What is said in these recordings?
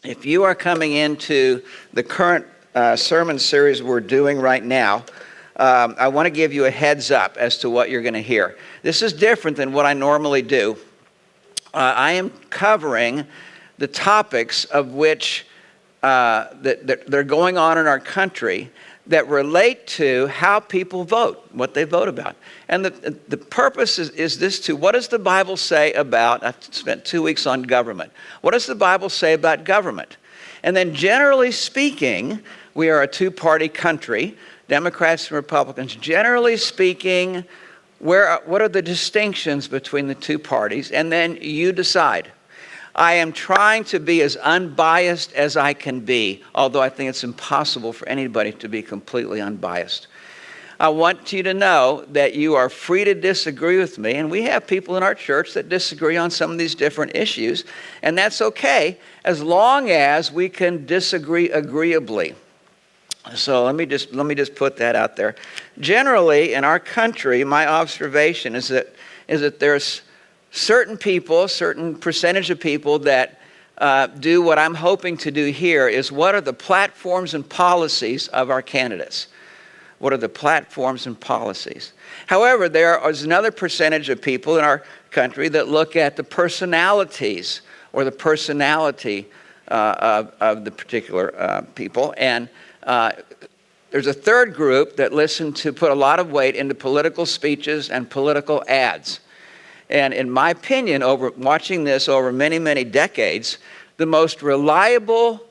If you are coming into the current sermon series we're doing right now, I want to give you a heads up as to what you're going to hear. This is different than what I normally do. I am covering the topics of which that are going on in our country that relate to how people vote, what they vote about. And the purpose is this too. What does the Bible say about, I've spent 2 weeks on government. What does the Bible say about government? And then generally speaking, we are a two-party country, Democrats and Republicans. Generally speaking, what are the distinctions between the two parties? And then you decide. I am trying to be as unbiased as I can be, although I think it's impossible for anybody to be completely unbiased. I want you to know that you are free to disagree with me, and we have people in our church that disagree on some of these different issues, and that's okay as long as we can disagree agreeably. So let me just put that out there. Generally, in our country, my observation is that there's certain people, certain percentage of people that do what I'm hoping to do here is what are the platforms and policies of our candidates? What are the platforms and policies? However, there is another percentage of people in our country that look at the personalities or the personality of the particular people. And there's a third group that put a lot of weight into political speeches and political ads. And in my opinion, watching this over many, many decades, the most reliable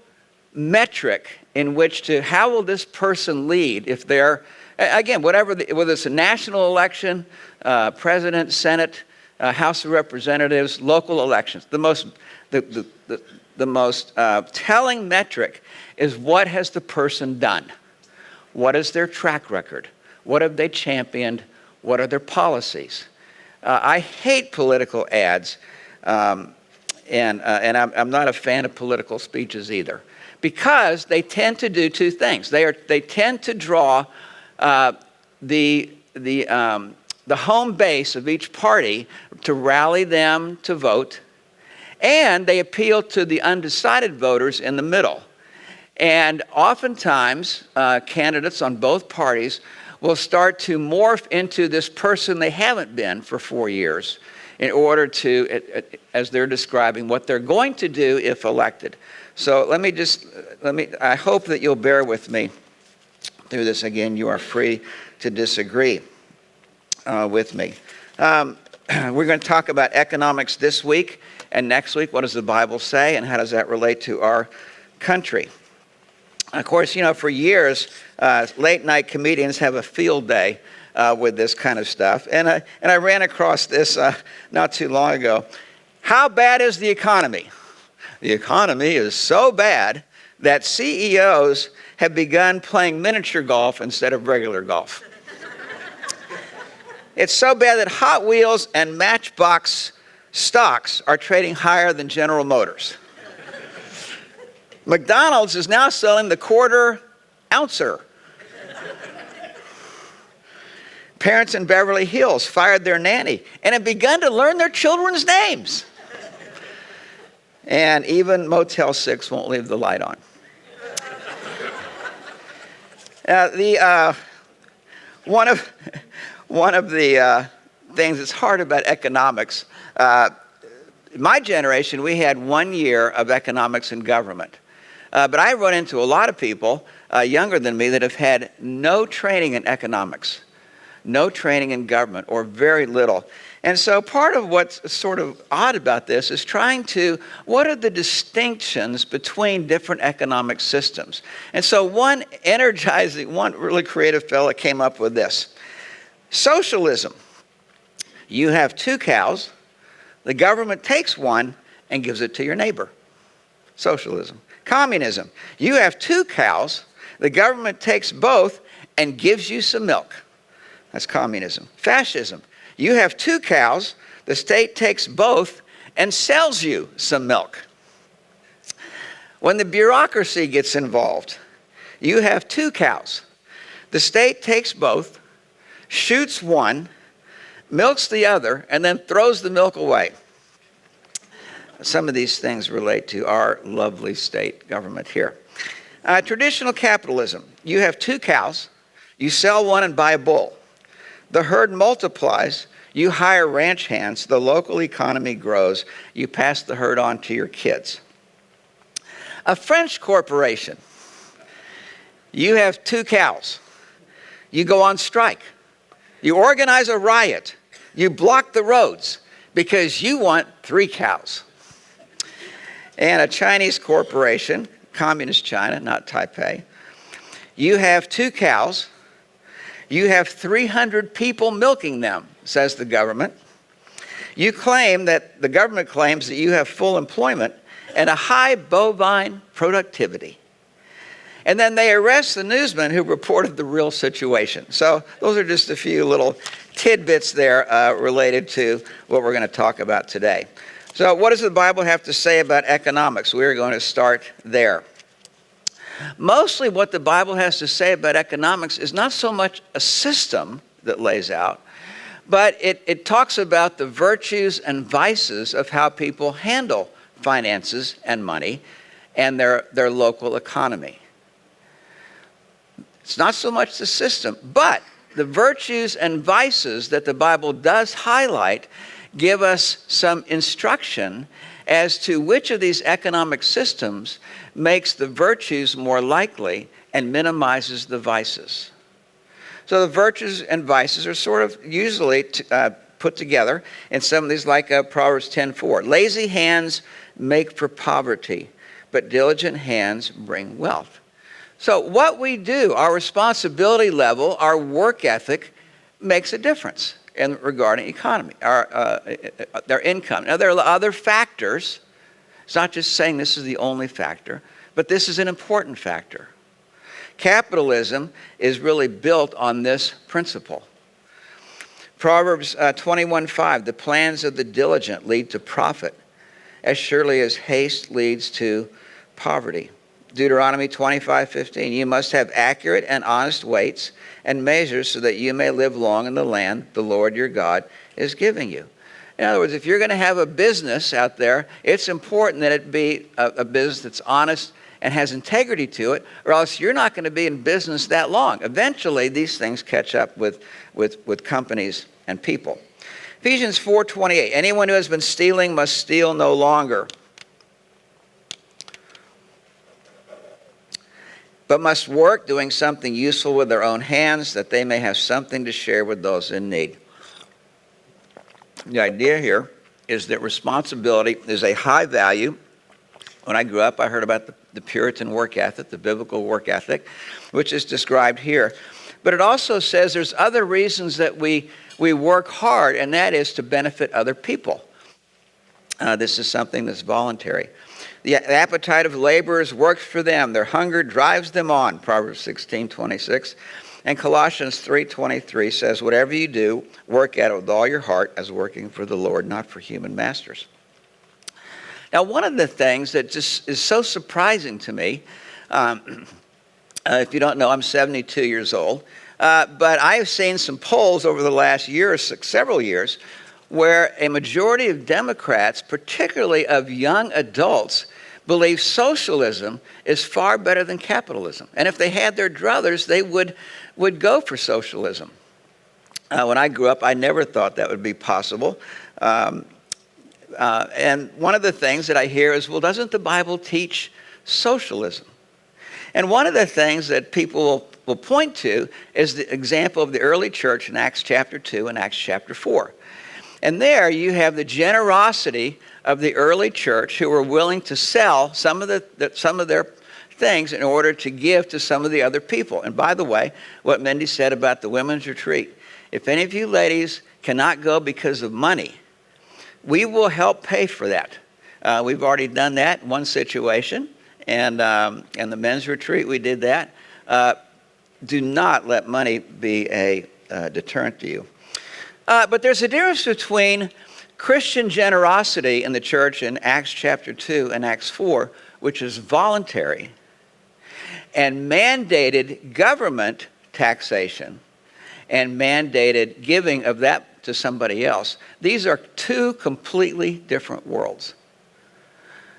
metric in which how will this person lead if they're, again, whether it's a national election, president, Senate, House of Representatives, local elections, the most telling metric is what has the person done? What is their track record? What have they championed? What are their policies? I hate political ads, and I'm not a fan of political speeches either, because they tend to do two things. They tend to draw the home base of each party to rally them to vote, and they appeal to the undecided voters in the middle. And oftentimes, candidates on both parties will start to morph into this person they haven't been for 4 years in order to, as they're describing, what they're going to do if elected. So I hope that you'll bear with me through this. Again, you are free to disagree with me. We're going to talk about economics this week and next week. What does the Bible say and how does that relate to our country? Of course, for years, late-night comedians have a field day with this kind of stuff. And I ran across this not too long ago. How bad is the economy? The economy is so bad that CEOs have begun playing miniature golf instead of regular golf. It's so bad that Hot Wheels and Matchbox stocks are trading higher than General Motors. McDonald's is now selling the quarter ouncer. Parents in Beverly Hills fired their nanny and have begun to learn their children's names. And even Motel 6 won't leave the light on. One of the things that's hard about economics, my generation, we had 1 year of economics and government. But I run into a lot of people younger than me that have had no training in economics, no training in government, or very little. And so part of what's sort of odd about this is what are the distinctions between different economic systems? And so one really creative fellow came up with this. Socialism. You have 2 cows, the government takes one and gives it to your neighbor. Socialism. Communism. You have 2 cows, the government takes both and gives you some milk. That's communism. Fascism. You have 2 cows, the state takes both and sells you some milk. When the bureaucracy gets involved, you have 2 cows. The state takes both, shoots one, milks the other, and then throws the milk away. some of these things relate to our lovely state government here. Traditional capitalism. You have 2 cows. You sell one and buy a bull. The herd multiplies. You hire ranch hands. The local economy grows. You pass the herd on to your kids. A French corporation. You have 2 cows. You go on strike. You organize a riot. You block the roads because you want 3 cows. And a Chinese corporation, Communist China, not Taipei. You have 2 cows. You have 300 people milking them, says the government. The government claims that you have full employment and a high bovine productivity. And then they arrest the newsman who reported the real situation. So those are just a few little tidbits there related to what we're going to talk about today. So what does the Bible have to say about economics? We're going to start there. Mostly what the Bible has to say about economics is not so much a system that lays out, but it talks about the virtues and vices of how people handle finances and money and their local economy. It's not so much the system, but the virtues and vices that the Bible does highlight give us some instruction as to which of these economic systems makes the virtues more likely and minimizes the vices. So the virtues and vices are sort of usually put together in some of these, like Proverbs 10:4. Lazy hands make for poverty, but diligent hands bring wealth. So what we do, our responsibility level, our work ethic, makes a difference regarding economy, their income. Now, there are other factors. It's not just saying this is the only factor, but this is an important factor. Capitalism is really built on this principle. Proverbs 21:5, the plans of the diligent lead to profit, as surely as haste leads to poverty. Deuteronomy 25:15, you must have accurate and honest weights and measures so that you may live long in the land the Lord your God is giving you. In other words, if you're going to have a business out there, it's important that it be a business that's honest and has integrity to it, or else you're not going to be in business that long. Eventually, these things catch up with companies and people. Ephesians 4:28, anyone who has been stealing must steal no longer, but must work doing something useful with their own hands, that they may have something to share with those in need. The idea here is that responsibility is a high value. When I grew up, I heard about the Puritan work ethic, the biblical work ethic, which is described here. But it also says there's other reasons that we work hard, and that is to benefit other people. This is something that's voluntary. The appetite of laborers works for them. Their hunger drives them on, Proverbs 16:26. And Colossians 3:23 says, whatever you do, work at it with all your heart as working for the Lord, not for human masters. Now, one of the things that just is so surprising to me, if you don't know, I'm 72 years old, but I have seen some polls over the last year or several years where a majority of Democrats, particularly of young adults, believe socialism is far better than capitalism. And if they had their druthers, they would go for socialism. When I grew up, I never thought that would be possible. And one of the things that I hear is, well, doesn't the Bible teach socialism? And one of the things that people will point to is the example of the early church in Acts chapter 2 and Acts chapter 4. And there you have the generosity of the early church who were willing to sell some of their things in order to give to some of the other people. And by the way, what Mindy said about the women's retreat, if any of you ladies cannot go because of money, we will help pay for that. We've already done that in one situation, and the men's retreat we did that. Do not let money be a deterrent to you. But there's a difference between Christian generosity in the church in Acts chapter 2 and Acts 4, which is voluntary, and mandated government taxation and mandated giving of that to somebody else. These are two completely different worlds.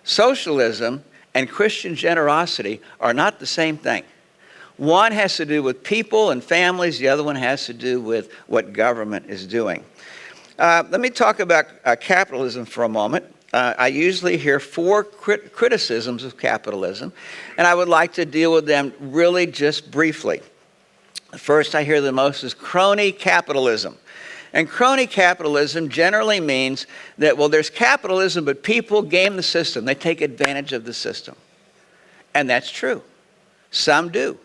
socialism and Christian generosity are not the same thing. One has to do with people and families. The other one has to do with what government is doing. Let me talk about capitalism for a moment. I usually hear four criticisms of capitalism, and I would like to deal with them really just briefly. The first I hear the most is crony capitalism. And crony capitalism generally means that, well, there's capitalism, but people game the system. They take advantage of the system. And that's true. Some do.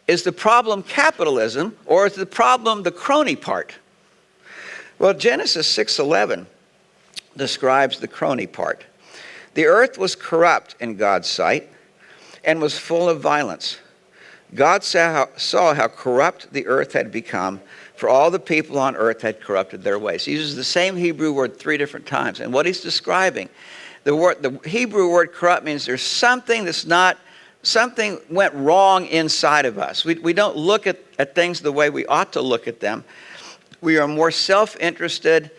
Is the problem capitalism, or is the problem the crony part? Well, Genesis 6:11 describes the crony part. The earth was corrupt in God's sight and was full of violence. God saw how corrupt the earth had become, for all the people on earth had corrupted their ways. He uses the same Hebrew word 3 different times. And what he's describing, the Hebrew word corrupt means there's something something went wrong inside of us. We don't look at things the way we ought to look at them. We are more self-interested.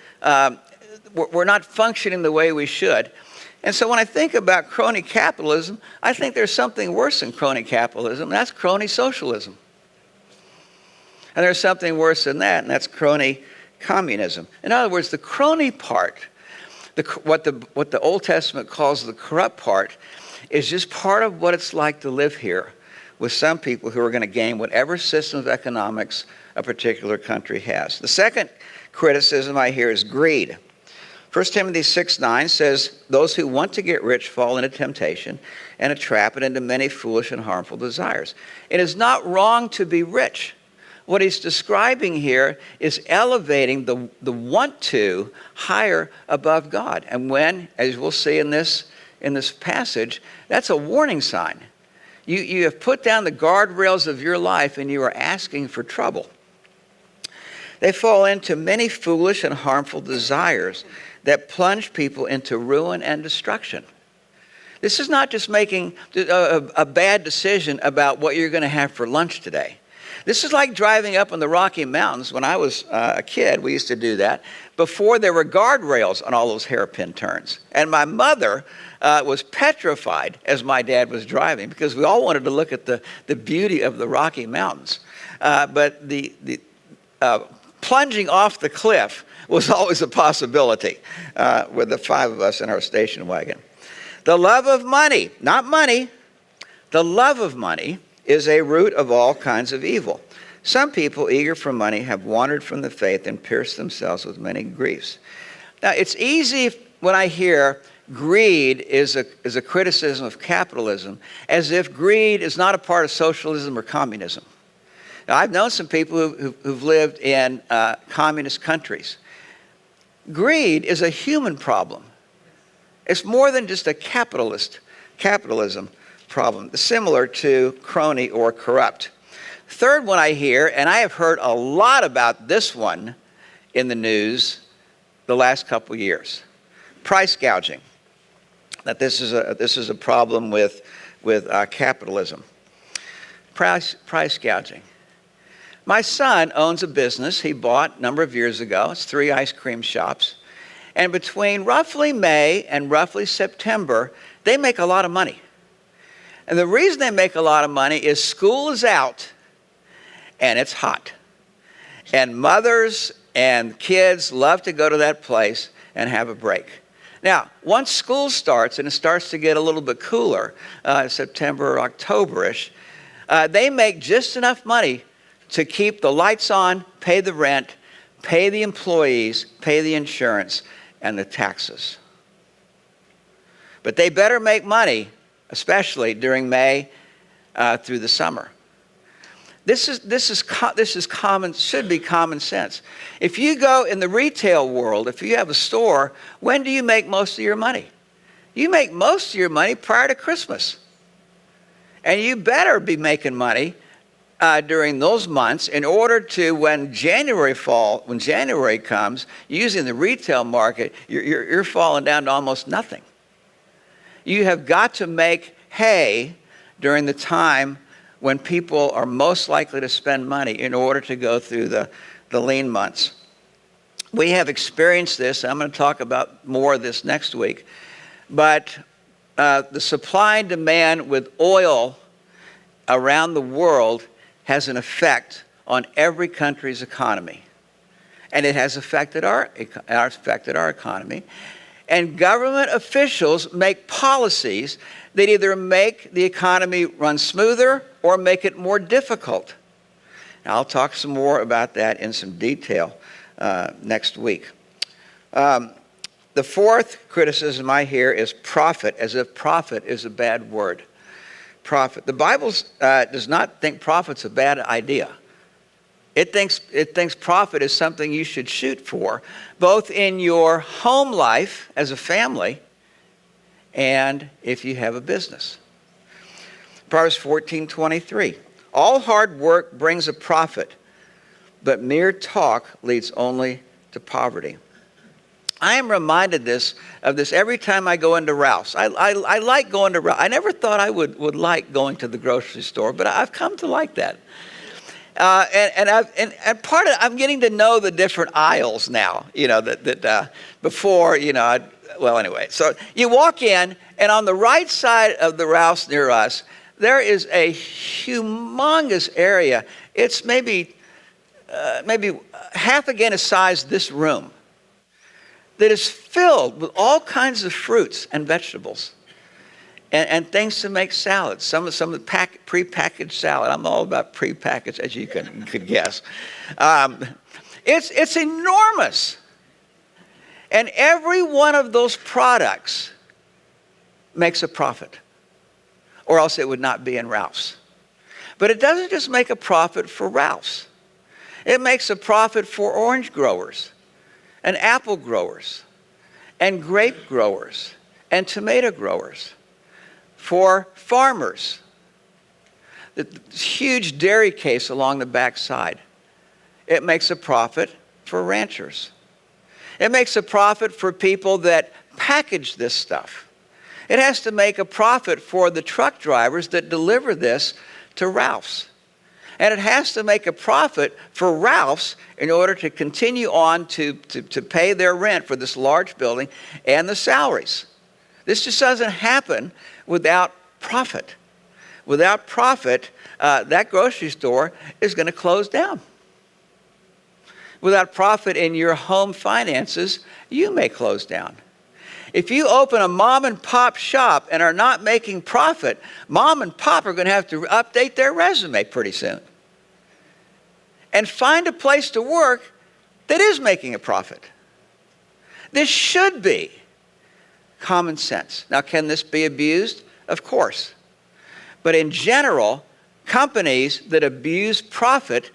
We're not functioning the way we should. And so when I think about crony capitalism, I think there's something worse than crony capitalism, and that's crony socialism. And there's something worse than that, and that's crony communism. In other words, the crony part, what the Old Testament calls the corrupt part, is just part of what it's like to live here with some people who are going to gain whatever system of economics a particular country has. The second criticism I hear is greed. 1 Timothy 6:9 says, those who want to get rich fall into temptation and a trap and into many foolish and harmful desires. It is not wrong to be rich. What he's describing here is elevating the want to higher above God. And when, as we'll see in this passage, that's a warning sign. You have put down the guardrails of your life and you are asking for trouble. They fall into many foolish and harmful desires that plunge people into ruin and destruction. This is not just making a bad decision about what you're going to have for lunch today. This is like driving up in the Rocky Mountains. When I was a kid, we used to do that before there were guardrails on all those hairpin turns. And my mother was petrified as my dad was driving because we all wanted to look at the beauty of the Rocky Mountains. But the plunging off the cliff was always a possibility with the 5 of us in our station wagon. The love of money, not money, the love of money is a root of all kinds of evil. Some people eager for money have wandered from the faith and pierced themselves with many griefs. Now, it's easy when I hear greed is a criticism of capitalism, as if greed is not a part of socialism or communism. Now, I've known some people who've lived in communist countries. Greed is a human problem. It's more than just a capitalism problem, similar to crony or corrupt. Third one I hear, and I have heard a lot about this one in the news the last couple years, price gouging. That this is a problem with capitalism. Price gouging. My son owns a business he bought a number of years ago. It's 3 ice cream shops. And between roughly May and roughly September, they make a lot of money. And the reason they make a lot of money is school is out and it's hot. And mothers and kids love to go to that place and have a break. Now, once school starts and it starts to get a little bit cooler, September or October-ish, they make just enough money to keep the lights on, pay the rent, pay the employees, pay the insurance, and the taxes. But they better make money, especially during May through the summer. This is common, should be common sense. If you go in the retail world, if you have a store, when do you make most of your money? You make most of your money prior to Christmas. And you better be making money during those months in order to, when January comes, using the retail market, you're falling down to almost nothing. You have got to make hay during the time when people are most likely to spend money in order to go through the lean months. We have experienced this. I'm going to talk about more of this next week. but the supply and demand with oil around the world has an effect on every country's economy. And it has affected our economy. And government officials make policies that either make the economy run smoother or make it more difficult. Now, I'll talk some more about that in some detail next week. The fourth criticism I hear is profit, as if profit is a bad word. Profit. The Bible does not think profit's a bad idea. It thinks profit is something you should shoot for, both in your home life as a family and if you have a business. Proverbs 14:23. All hard work brings a profit, but mere talk leads only to poverty. I am reminded of this every time I go into Ralph's. I like going to Ralph's. I never thought I would like going to the grocery store, but I've come to like that. And part of it, I'm getting to know the different aisles now. Before, well, anyway. So you walk in, and on the right side of the Ralph's near us, there is a humongous area. It's maybe half again the size of this room, that is filled with all kinds of fruits and vegetables and things to make salads. Some of the prepackaged salad. I'm all about prepackaged, as you could guess. It's enormous. And every one of those products makes a profit, or else it would not be in Ralph's. But it doesn't just make a profit for Ralph's. It makes a profit for orange growers, and apple growers, and grape growers, and tomato growers, for farmers. The huge dairy case along the backside. It makes a profit for ranchers. It makes a profit for people that package this stuff. It has to make a profit for the truck drivers that deliver this to Ralph's. And it has to make a profit for Ralph's in order to continue on to pay their rent for this large building and the salaries. This just doesn't happen without profit. Without profit, that grocery store is going to close down. Without profit in your home finances, you may close down. If you open a mom and pop shop and are not making profit, mom and pop are going to have to update their resume pretty soon and find a place to work that is making a profit. This should be common sense. Now, can this be abused? Of course. But in general, companies that abuse profit,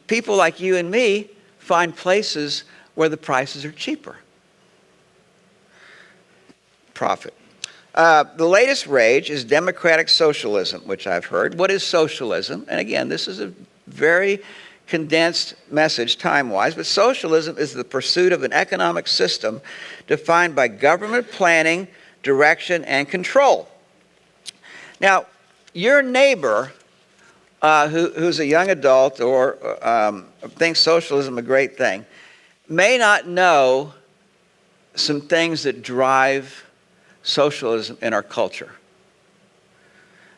people like you and me, find places where the prices are cheaper. Profit. The latest rage is democratic socialism, which I've heard. What is socialism? And again, this is a very condensed message time-wise, but socialism is the pursuit of an economic system defined by government planning, direction, and control. Now, your neighbor who's a young adult or thinks socialism a great thing may not know some things that drive socialism in our culture.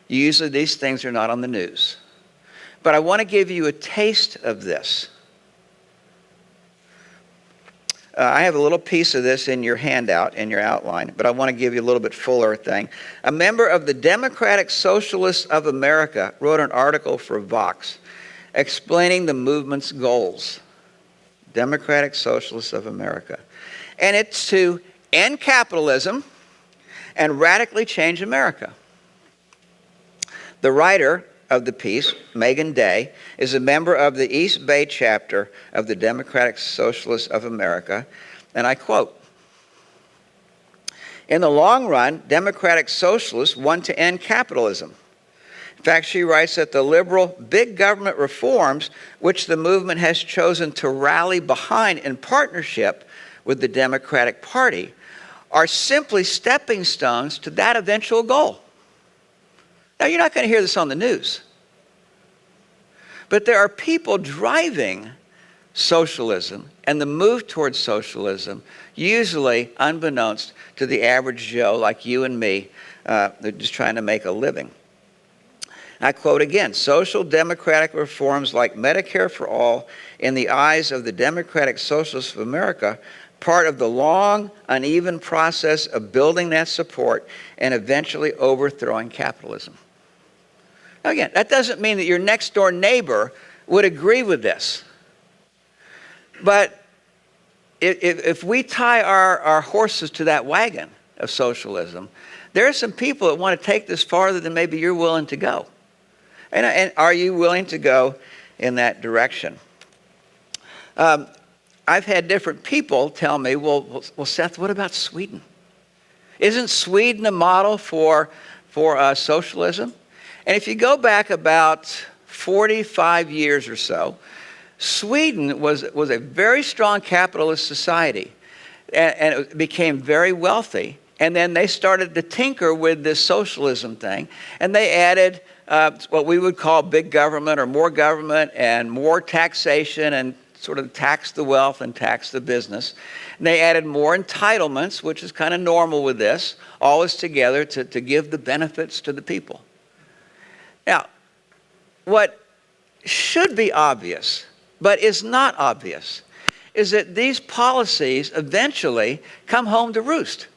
Usually these things are not on the news. But I want to give you a taste of this. I have a little piece of this in your handout, in your outline, but I want to give you a little bit fuller thing. A member of the Democratic Socialists of America wrote an article for Vox explaining the movement's goals. Democratic Socialists of America. And it's to end capitalism and radically change America. The writer of the piece, Megan Day, is a member of the East Bay chapter of the Democratic Socialists of America, and I quote, "In the long run, democratic socialists want to end capitalism. In fact, she writes that the liberal big government reforms, which the movement has chosen to rally behind in partnership with the Democratic Party, are simply stepping stones to that eventual goal." Now, you're not going to hear this on the news. But there are people driving socialism and the move towards socialism, usually unbeknownst to the average Joe like you and me, they're just trying to make a living. I quote again, social democratic reforms like Medicare for all, in the eyes of the Democratic Socialists of America, part of the long, uneven process of building that support and eventually overthrowing capitalism. Now again, that doesn't mean that your next door neighbor would agree with this. But if we tie our horses to that wagon of socialism, there are some people that want to take this farther than maybe you're willing to go. And are you willing to go in that direction? I've had different people tell me, well, Seth, what about Sweden? Isn't Sweden a model for socialism? And if you go back about 45 years or so, Sweden was a very strong capitalist society, and it became very wealthy. And then they started to tinker with this socialism thing, and they added what we would call big government or more government and more taxation and sort of tax the wealth and tax the business. And they added more entitlements, which is kind of normal with this, all is together to give the benefits to the people. Now, what should be obvious, but is not obvious, is that these policies eventually come home to roost.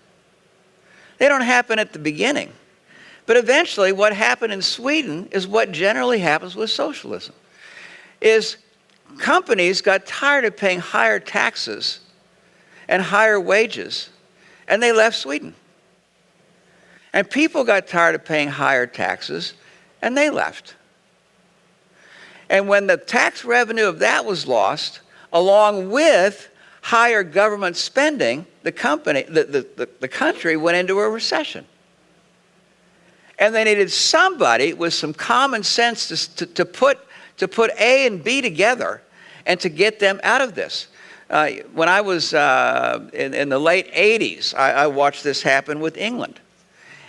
They don't happen at the beginning. But eventually what happened in Sweden is what generally happens with socialism, is companies got tired of paying higher taxes and higher wages, and they left Sweden. And people got tired of paying higher taxes, and they left. And when the tax revenue of that was lost, along with higher government spending, the country went into a recession. And they needed somebody with some common sense to put A and B together and to get them out of this. When I was in the late 80s, I watched this happen with England.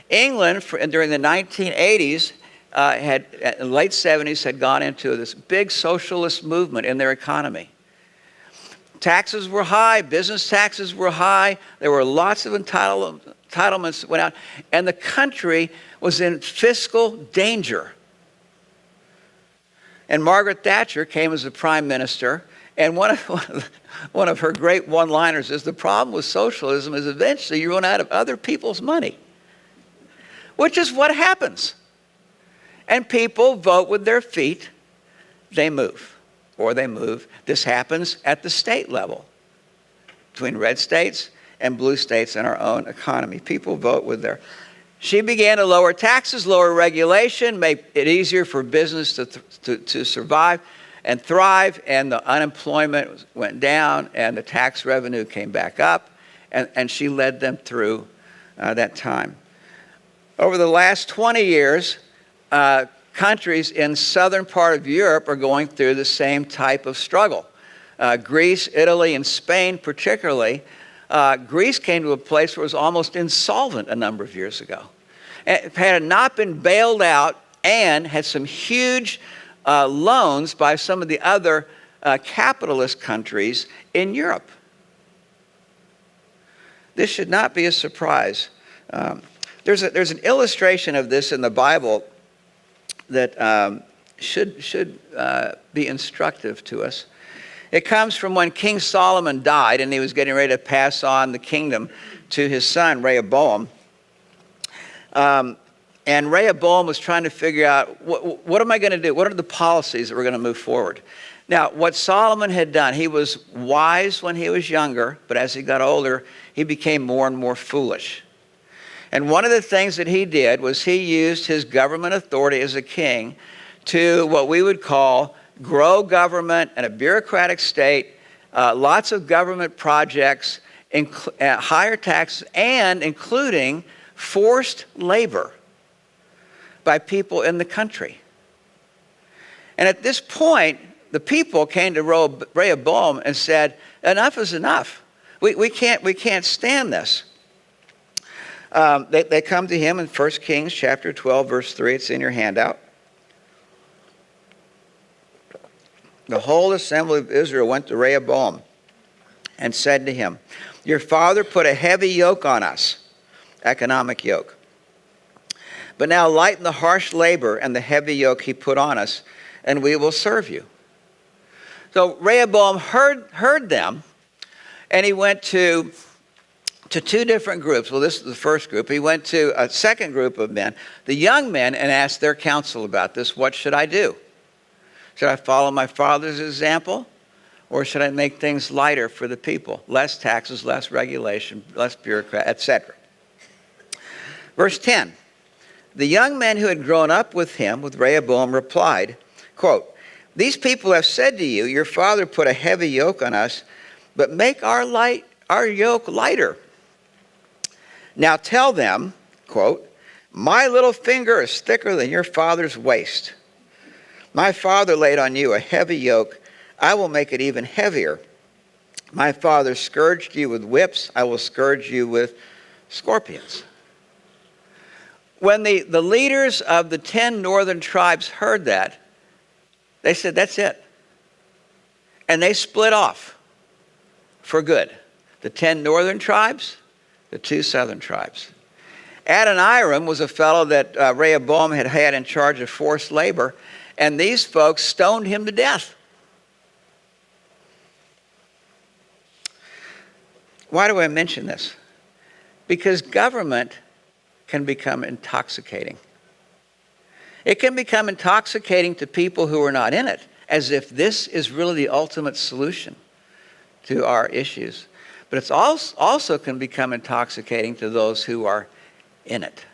England, during the 1980s, in the late 70s, had gone into this big socialist movement in their economy. Taxes were high, business taxes were high, there were lots of entitlements that went out, and the country was in fiscal danger. And Margaret Thatcher came as the prime minister, and one of her great one-liners is, the problem with socialism is eventually you run out of other people's money, which is what happens. And people vote with their feet, they move. Or they move. This happens at the state level, between red states and blue states in our own economy. People vote with their... She began to lower taxes, lower regulation, make it easier for business to survive and thrive, and the unemployment went down, and the tax revenue came back up, and she led them through that time. Over the last 20 years, countries in southern part of Europe are going through the same type of struggle. Greece, Italy, and Spain particularly. Greece came to a place where it was almost insolvent a number of years ago. It had not been bailed out and had some huge loans by some of the other capitalist countries in Europe. This should not be a surprise. There's an illustration of this in the Bible that should be instructive to us. It comes from when King Solomon died and he was getting ready to pass on the kingdom to his son, Rehoboam. And Rehoboam was trying to figure out, what am I going to do? What are the policies that we're going to move forward? Now, what Solomon had done, he was wise when he was younger, but as he got older, he became more and more foolish. And one of the things that he did was he used his government authority as a king to what we would call grow government and a bureaucratic state, lots of government projects, higher taxes, and including forced labor by people in the country. And at this point, the people came to Rehoboam and said, enough is enough. We can't stand this. They come to him in 1 Kings chapter 12, verse 3. It's in your handout. the whole assembly of Israel went to Rehoboam and said to him, "Your father put a heavy yoke on us," economic yoke. "But now lighten the harsh labor and the heavy yoke he put on us, and we will serve you." So Rehoboam heard them, and he went to two different groups. Well, this is the first group. He went to a second group of men, the young men, and asked their counsel about this. What should I do? Should I follow my father's example, or should I make things lighter for the people? Less taxes, less regulation, less bureaucrat, etc. Verse 10. The young men who had grown up with him, with Rehoboam, replied, quote, "These people have said to you, your father put a heavy yoke on us, but make our yoke lighter. Now tell them," quote, "my little finger is thicker than your father's waist. My father laid on you a heavy yoke. I will make it even heavier. My father scourged you with whips. I will scourge you with scorpions." When the leaders of the 10 northern tribes heard that, they said, "That's it." And they split off for good. The 10 northern tribes, the 2 southern tribes. Adoniram was a fellow that Rehoboam had had in charge of forced labor, and these folks stoned him to death. Why do I mention this? Because government can become intoxicating. It can become intoxicating to people who are not in it, as if this is really the ultimate solution to our issues. But it also can become intoxicating to those who are in it.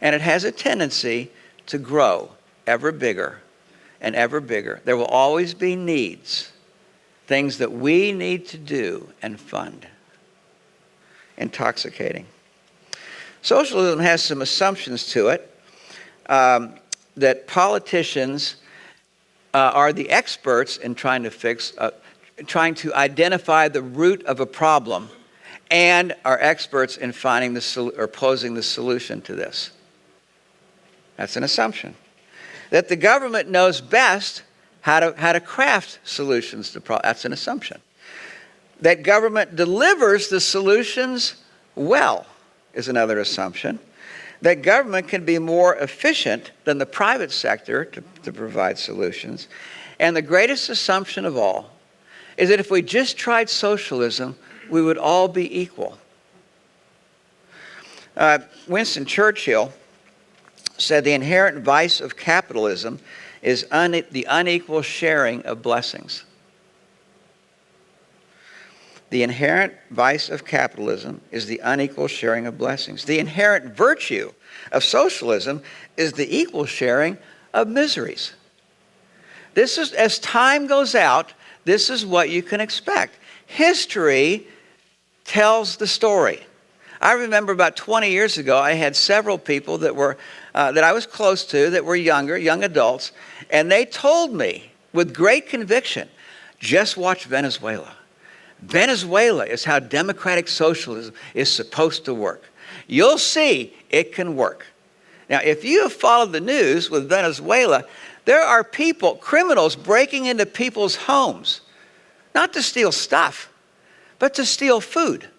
And it has a tendency to grow ever bigger and ever bigger. There will always be needs, things that we need to do and fund. Intoxicating. Socialism has some assumptions to it, that politicians are the experts in trying to identify the root of a problem, and are experts in finding or posing the solution to this. That's an assumption. That the government knows best how to craft solutions to problems. That's an assumption. That government delivers the solutions well is another assumption. That government can be more efficient than the private sector to provide solutions. And the greatest assumption of all is that if we just tried socialism, we would all be equal. Winston Churchill said the inherent vice of capitalism is the unequal sharing of blessings. The inherent vice of capitalism is the unequal sharing of blessings. The inherent virtue of socialism is the equal sharing of miseries. This is, as time goes out, this is what you can expect. History tells the story. I remember about 20 years ago, I had several people that I was close to that were young adults, and they told me with great conviction, just watch Venezuela. Venezuela is how democratic socialism is supposed to work. You'll see it can work. Now, if you have followed the news with Venezuela, there are criminals breaking into people's homes, not to steal stuff, but to steal food.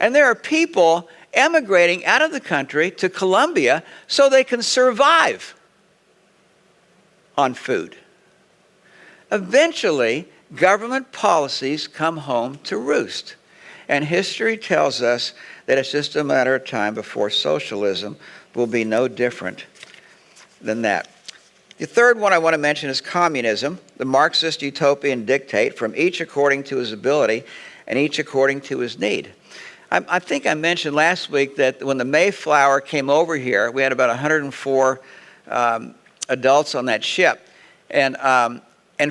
And there are people emigrating out of the country to Colombia so they can survive on food. Eventually, government policies come home to roost. And history tells us that it's just a matter of time before socialism will be no different than that. The third one I want to mention is communism, the Marxist utopian dictate, from each according to his ability and each according to his need. I think I mentioned last week that when the Mayflower came over here, we had about 104 adults on that ship. And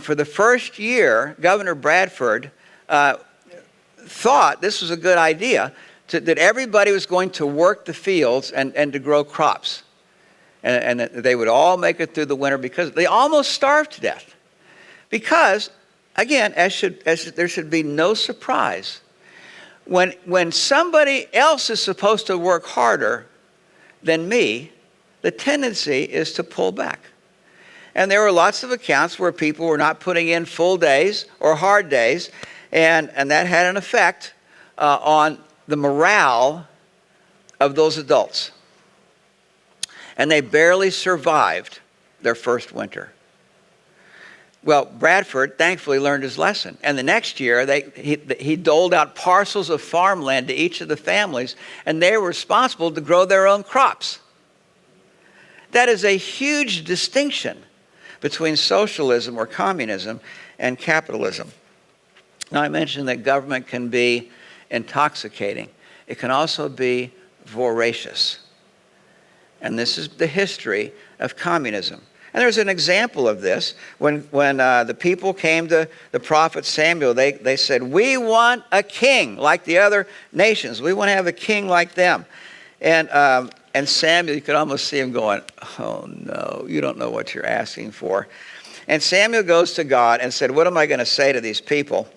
for the first year, Governor Bradford thought this was a good idea, that everybody was going to work the fields and to grow crops. And that they would all make it through the winter, because they almost starved to death. Because, again, there should be no surprise. When somebody else is supposed to work harder than me, the tendency is to pull back. And there were lots of accounts where people were not putting in full days or hard days, and that had an effect on the morale of those adults. And they barely survived their first winter. Well, Bradford thankfully learned his lesson. And the next year, he doled out parcels of farmland to each of the families, and they were responsible to grow their own crops. That is a huge distinction between socialism or communism and capitalism. Now, I mentioned that government can be intoxicating. It can also be voracious. And this is the history of communism. And there's an example of this. When the people came to the prophet Samuel, they said, we want a king like the other nations. We want to have a king like them. And Samuel, you could almost see him going, oh no, you don't know what you're asking for. And Samuel goes to God and said, what am I going to say to these people?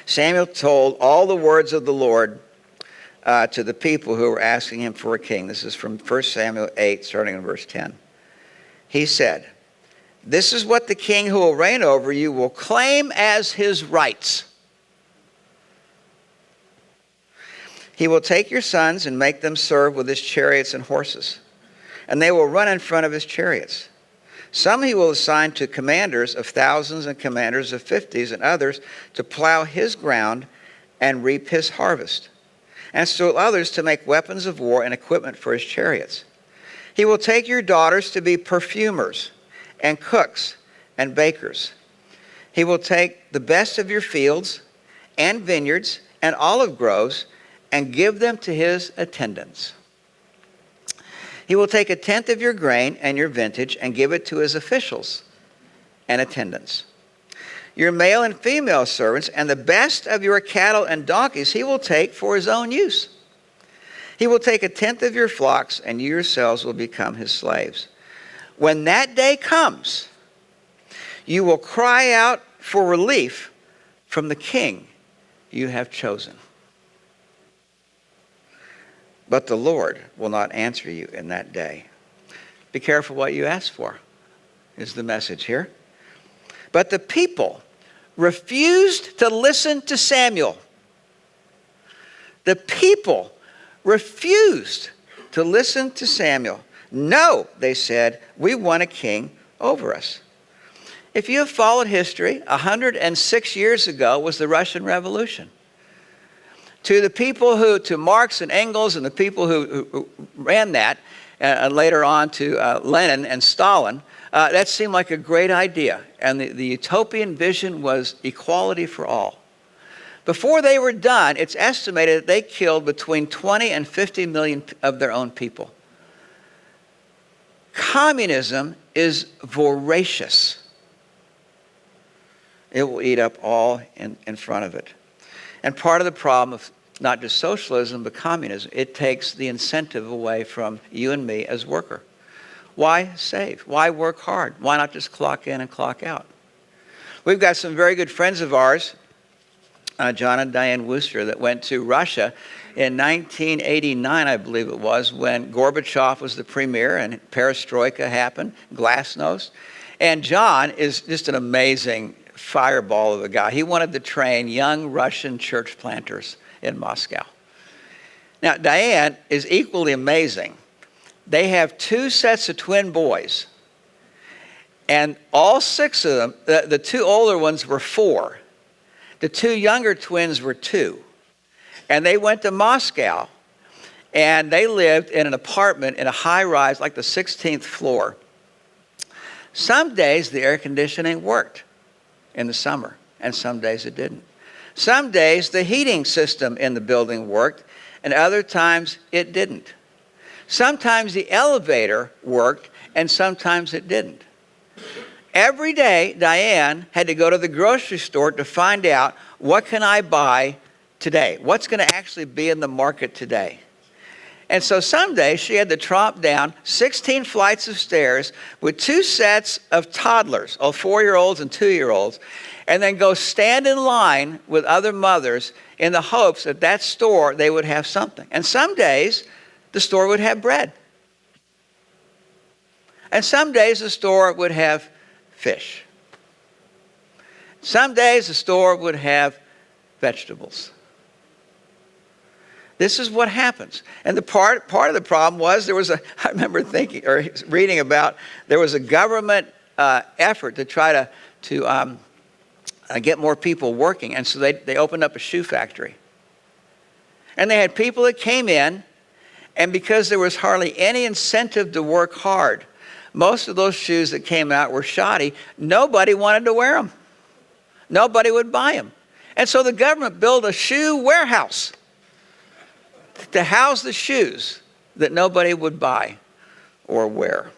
Samuel told all the words of the Lord to the people who were asking him for a king. This is from 1 Samuel 8, starting in verse 10. He said, this is what the king who will reign over you will claim as his rights. He will take your sons and make them serve with his chariots and horses, and they will run in front of his chariots. Some he will assign to commanders of thousands and commanders of 50s, and others to plow his ground and reap his harvest, and still others to make weapons of war and equipment for his chariots. He will take your daughters to be perfumers and cooks and bakers. He will take the best of your fields and vineyards and olive groves and give them to his attendants. He will take a tenth of your grain and your vintage and give it to his officials and attendants. Your male and female servants and the best of your cattle and donkeys he will take for his own use. He will take a tenth of your flocks, and you yourselves will become his slaves. When that day comes, you will cry out for relief from the king you have chosen. But the Lord will not answer you in that day. Be careful what you ask for, is the message here. But the people refused to listen to Samuel. The people refused to listen to Samuel. No, they said, we want a king over us. If you have followed history, 106 years ago was the Russian Revolution. To the people to Marx and Engels and the people who ran that, and later on to Lenin and Stalin, that seemed like a great idea. And the utopian vision was equality for all. Before they were done, it's estimated that they killed between 20 and 50 million of their own people. Communism is voracious. It will eat up all in front of it. And part of the problem of not just socialism, but communism, it takes the incentive away from you and me as worker. Why save? Why work hard? Why not just clock in and clock out? We've got some very good friends of ours, John and Diane Wooster, that went to Russia in 1989, I believe it was, when Gorbachev was the premier and perestroika happened, glasnost. And John is just an amazing fireball of a guy. He wanted to train young Russian church planters in Moscow. Now, Diane is equally amazing. They have 2 sets of twin boys. And all 6 of them, the 2 older ones were 4. The 2 younger twins were 2. And they went to Moscow. And they lived in an apartment in a high rise, like the 16th floor. Some days the air conditioning worked in the summer, and some days it didn't. Some days the heating system in the building worked, and other times it didn't. Sometimes the elevator worked, and sometimes it didn't. Every day, Diane had to go to the grocery store to find out, what can I buy today? What's going to actually be in the market today? And so some days she had to tromp down 16 flights of stairs with 2 sets of toddlers, 4-year-olds and 2-year-olds, and then go stand in line with other mothers in the hopes that that store they would have something. And some days the store would have bread. And some days the store would have fish. Some days the store would have vegetables. This is what happens. And the part of the problem was I remember thinking or reading about, there was a government effort to try to get more people working. And so they opened up a shoe factory. And they had people that came in, and because there was hardly any incentive to work hard, most of those shoes that came out were shoddy. Nobody wanted to wear them. Nobody would buy them. And so the government built a shoe warehouse to house the shoes that nobody would buy or wear.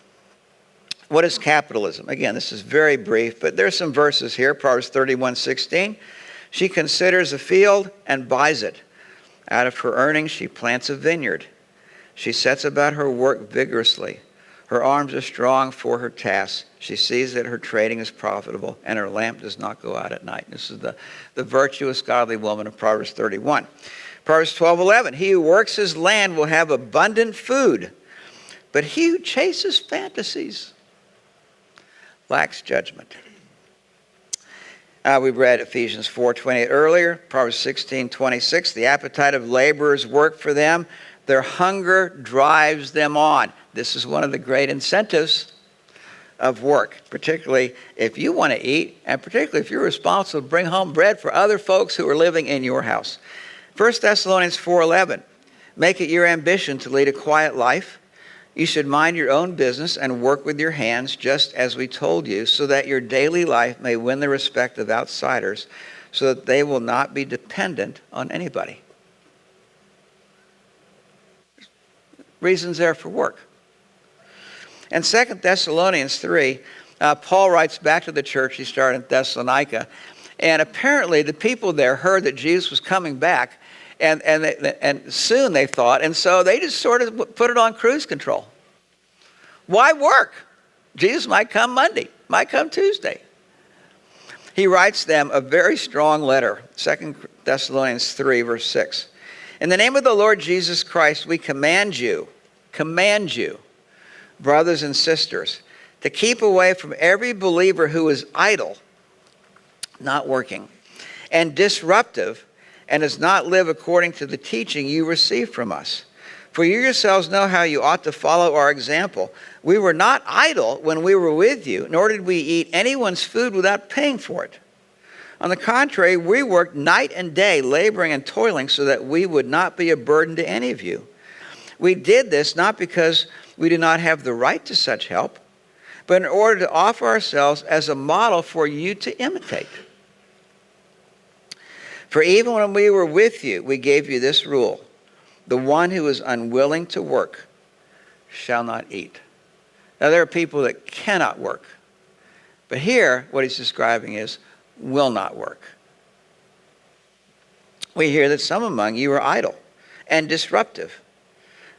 What is capitalism? Again, this is very brief, but there's some verses here. Proverbs 31:16. She considers a field and buys it. Out of her earnings, she plants a vineyard. She sets about her work vigorously. Her arms are strong for her tasks. She sees that her trading is profitable, and her lamp does not go out at night. This is the virtuous, godly woman of Proverbs 31. Proverbs 12:11. He who works his land will have abundant food, but he who chases fantasies lacks judgment. We read Ephesians 4:28 earlier. Proverbs 16:26. The appetite of laborers work for them. Their hunger drives them on. This is one of the great incentives of work, particularly if you want to eat, and particularly if you're responsible to bring home bread for other folks who are living in your house. 1 Thessalonians 4:11. Make it your ambition to lead a quiet life. You should mind your own business and work with your hands, just as we told you, so that your daily life may win the respect of outsiders, so that they will not be dependent on anybody. Reasons there for work. And 2 Thessalonians 3, Paul writes back to the church he started in Thessalonica, and apparently the people there heard that Jesus was coming back, and soon they thought, and so they just sort of put it on cruise control. Why work? Jesus might come Monday, might come Tuesday. He writes them a very strong letter, 2 Thessalonians 3, verse 6. In the name of the Lord Jesus Christ, we command you, brothers and sisters, to keep away from every believer who is idle, not working, and disruptive, and does not live according to the teaching you received from us. For you yourselves know how you ought to follow our example. We were not idle when we were with you, nor did we eat anyone's food without paying for it. On the contrary, we worked night and day, laboring and toiling, so that we would not be a burden to any of you. We did this not because we do not have the right to such help, but in order to offer ourselves as a model for you to imitate. For even when we were with you, we gave you this rule: the one who is unwilling to work shall not eat. Now, there are people that cannot work. But here, what he's describing is will not work. We hear that some among you are idle and disruptive.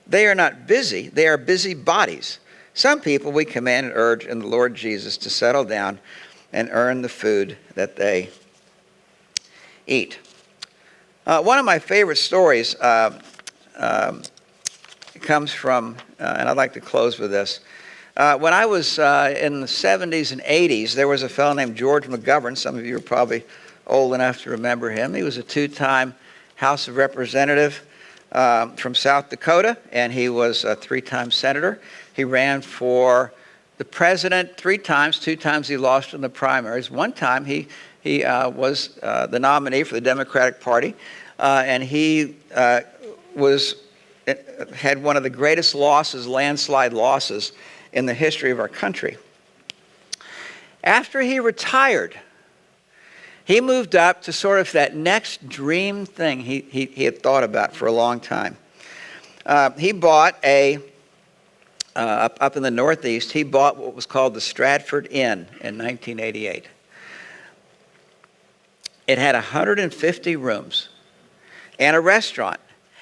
They are not busy, they are busybodies. Some people we command and urge in the Lord Jesus to settle down and earn the food that they eat. One of my favorite stories comes from, and I'd like to close with this. When I was in the 70s and 80s, there was a fellow named George McGovern. Some of you are probably old enough to remember him. He was a two-time House of Representative from South Dakota, and he was a three-time senator. He ran for the president three times. Two times he lost in the primaries. One time he was the nominee for the Democratic Party, and he had one of the greatest losses, landslide losses, in the history of our country. After he retired, he moved up to sort of that next dream thing he had thought about for a long time. He bought up in the Northeast, he bought what was called the Stratford Inn in 1988. It had 150 rooms and a restaurant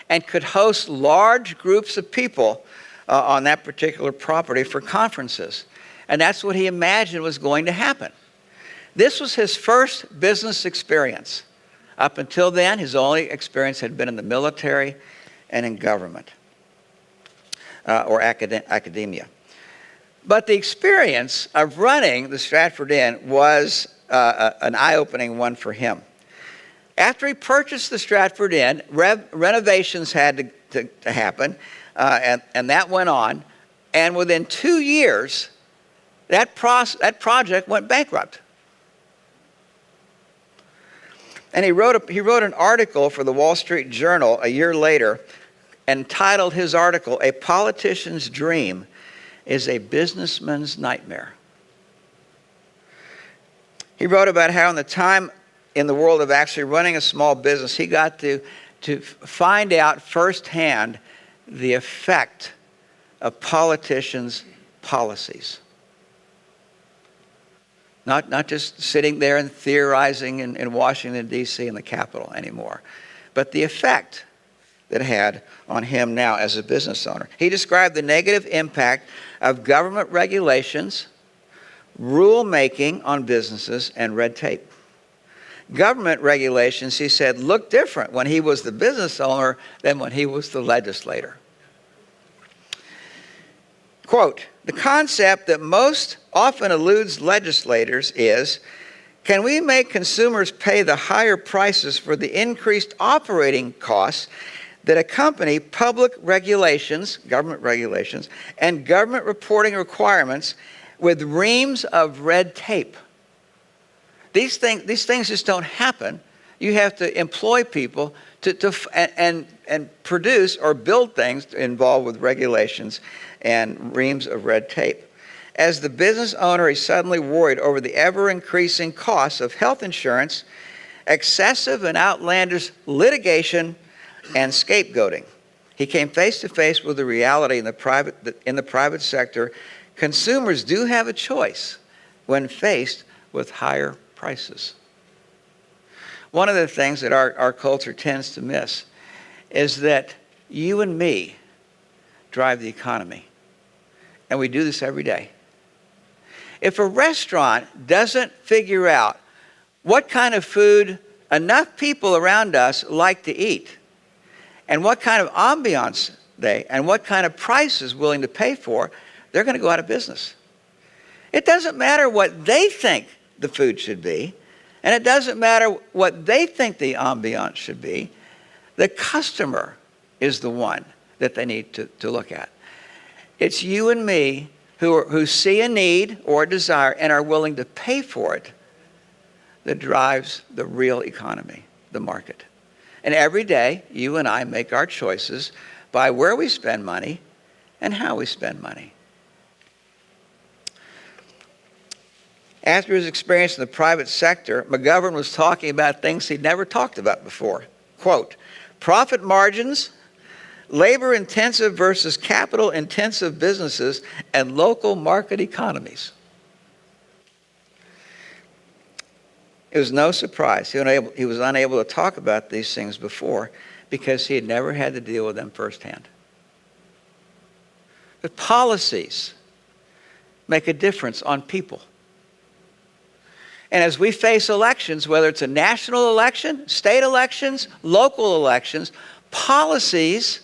and could host large groups of people on that particular property for conferences. And that's what he imagined was going to happen. This was his first business experience. Up until then, his only experience had been in the military and in government or academia. But the experience of running the Stratford Inn was an eye-opening one for him. After he purchased the Stratford Inn, renovations had to happen, and that went on. And within 2 years, that project went bankrupt. And he wrote an article for the Wall Street Journal a year later, and titled his article, "A Politician's Dream is a Businessman's Nightmare." He wrote about how in the time in the world of actually running a small business, he got to find out firsthand the effect of politicians' policies. Not just sitting there and theorizing in Washington, D.C. in the Capitol anymore, but the effect that it had on him now as a business owner. He described the negative impact of government regulations, rule-making on businesses, and red tape. Government regulations, he said, looked different when he was the business owner than when he was the legislator. Quote, "The concept that most often eludes legislators is, can we make consumers pay the higher prices for the increased operating costs that accompany public regulations, government regulations, and government reporting requirements with reams of red tape?" These things just don't happen. You have to employ people and produce or build things involved with regulations and reams of red tape. As the business owner, he suddenly worried over the ever-increasing costs of health insurance, excessive and outlandish litigation, and scapegoating. He came face to face with the reality in the private sector. Consumers do have a choice when faced with higher prices. One of the things that our culture tends to miss is that you and me drive the economy. And we do this every day. If a restaurant doesn't figure out what kind of food enough people around us like to eat, and what kind of ambiance and what kind of prices willing to pay for, they're going to go out of business. It doesn't matter what they think the food should be, and it doesn't matter what they think the ambiance should be. The customer is the one that they need to look at. It's you and me who see a need or a desire and are willing to pay for it that drives the real economy, the market. And every day, you and I make our choices by where we spend money and how we spend money. After his experience in the private sector, McGovern was talking about things he'd never talked about before. Quote, "Profit margins, labor-intensive versus capital-intensive businesses, and local market economies." It was no surprise. He was unable to talk about these things before because he had never had to deal with them firsthand. But policies make a difference on people. And as we face elections, whether it's a national election, state elections, local elections, policies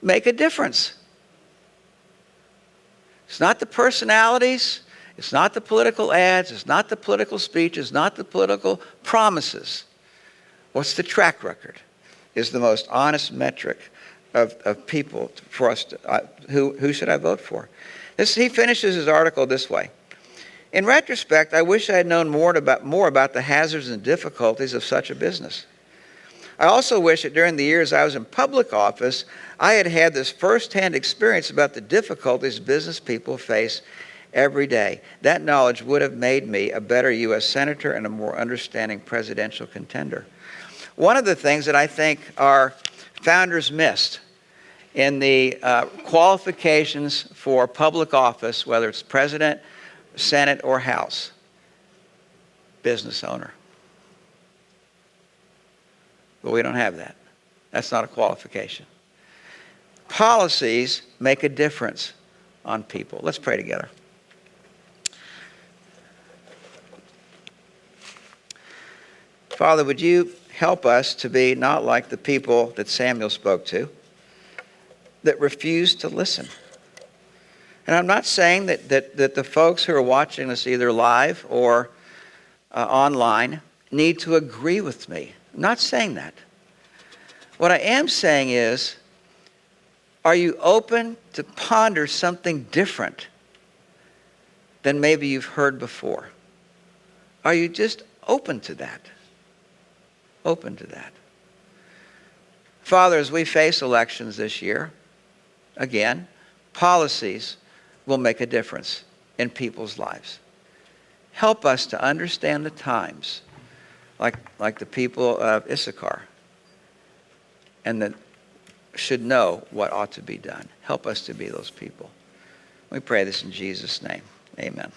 make a difference. It's not the personalities, it's not the political ads, it's not the political speeches, it's not the political promises. What's the track record is the most honest metric of people for us to, who should I vote for? He finishes his article this way. "In retrospect, I wish I had known more about the hazards and difficulties of such a business. I also wish that during the years I was in public office, I had had this firsthand experience about the difficulties business people face every day. That knowledge would have made me a better U.S. Senator and a more understanding presidential contender." One of the things that I think our founders missed in the qualifications for public office, whether it's president, Senate, or House, business owner. But we don't have that. That's not a qualification. Policies make a difference on people. Let's pray together. Father, would you help us to be not like the people that Samuel spoke to, that refused to listen. And I'm not saying that the folks who are watching this either live or online need to agree with me. I'm not saying that. What I am saying is, are you open to ponder something different than maybe you've heard before? Are you just open to that? Open to that. Father, as we face elections this year, again, policies will make a difference in people's lives. Help us to understand the times, like the people of Issachar, and that should know what ought to be done. Help us to be those people. We pray this in Jesus' name. Amen.